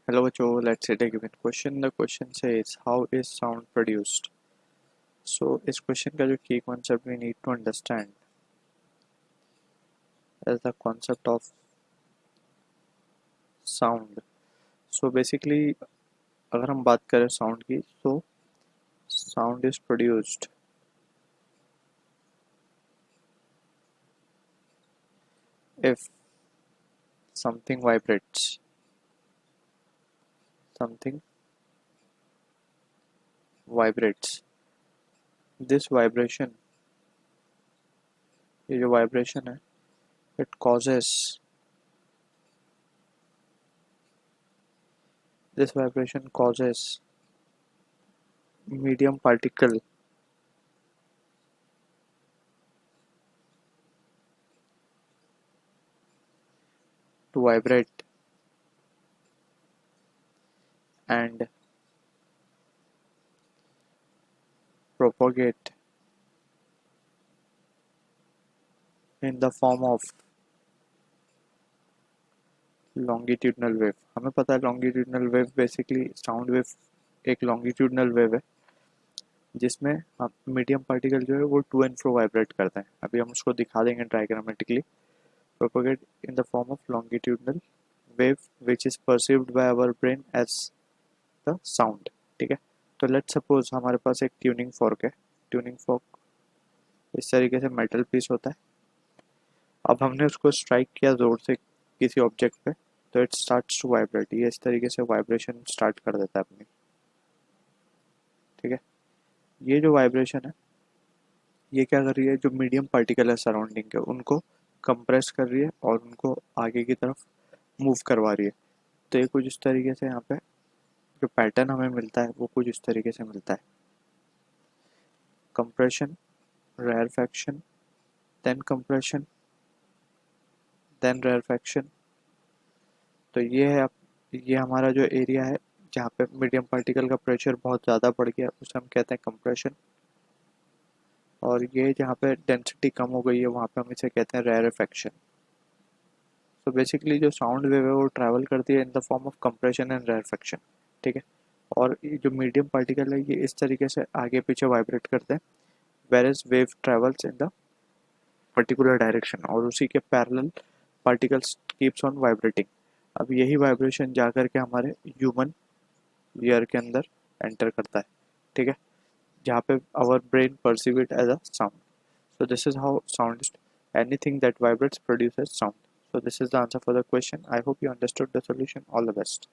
Hello बच्चों, let's say a given question. The question says how is sound produced? So इस question का जो key concept we need to understand is the concept of sound. So basically अगर हम बात करें sound की तो sound is produced if something vibrates. Something vibrates. This vibration, ये जो vibration है, it causes this vibration causes medium particle to vibrate and propagate in the form of longitudinal wave. हमें पता है longitudinal wave basically sound wave एक longitudinal wave है जिसमें हम मीडियम पार्टिकल जो है वो टू एंड फ्रो वाइब्रेट करते हैं. अभी हम उसको दिखा देंगे diagrammatically. Propagate in the form of longitudinal wave which is perceived by our brain as the sound. ठीक है, तो लेट्स सपोज हमारे पास एक ट्यूनिंग फॉर्क है. ट्यूनिंग फॉर्क इस तरीके से मेटल पीस होता है. अब हमने उसको स्ट्राइक किया जोर से किसी ऑब्जेक्ट पे तो इट स्टार्ट्स टू वाइब्रेट. ये इस तरीके से वाइब्रेशन स्टार्ट कर देता है अपनी. ठीक है, ये जो वाइब्रेशन है ये क्या कर रही है, जो मीडियम पार्टिकल है सराउंडिंग के उनको कंप्रेस कर रही है और उनको आगे की तरफ मूव करवा रही है. तो ये कुछ इस तरीके से यहाँ पे जो पैटर्न हमें मिलता है वो कुछ इस तरीके से मिलता है. Compression, rarefaction, then compression, then rarefaction. तो ये है ये हमारा जो एरिया है जहाँ पे मीडियम पार्टिकल का प्रेशर बहुत ज़्यादा बढ़ गया उसे हम कहते हैं कंप्रेशन. और ये जहाँ पे डेंसिटी कम हो गई है वहाँ पे हम इसे कहते हैं रेयरफेक्शन. तो बेसिकली जो साउंड वेव है वो ट्रैवल करती है इन the form of compression and rarefaction. ठीक है, और ये जो मीडियम पार्टिकल है ये इस तरीके से आगे पीछे वाइब्रेट करते हैं where wave travels in the particular direction और उसी के parallel particles keeps on vibrating. अब यही वाइब्रेशन जा कर के हमारे ह्यूमन ईयर के अंदर एंटर करता है. ठीक है, जहाँ पे our brain perceive it as a sound. So this is how sound is. Anything that vibrates produces sound. So this is the answer for the question. I hope you understood the solution. All the best.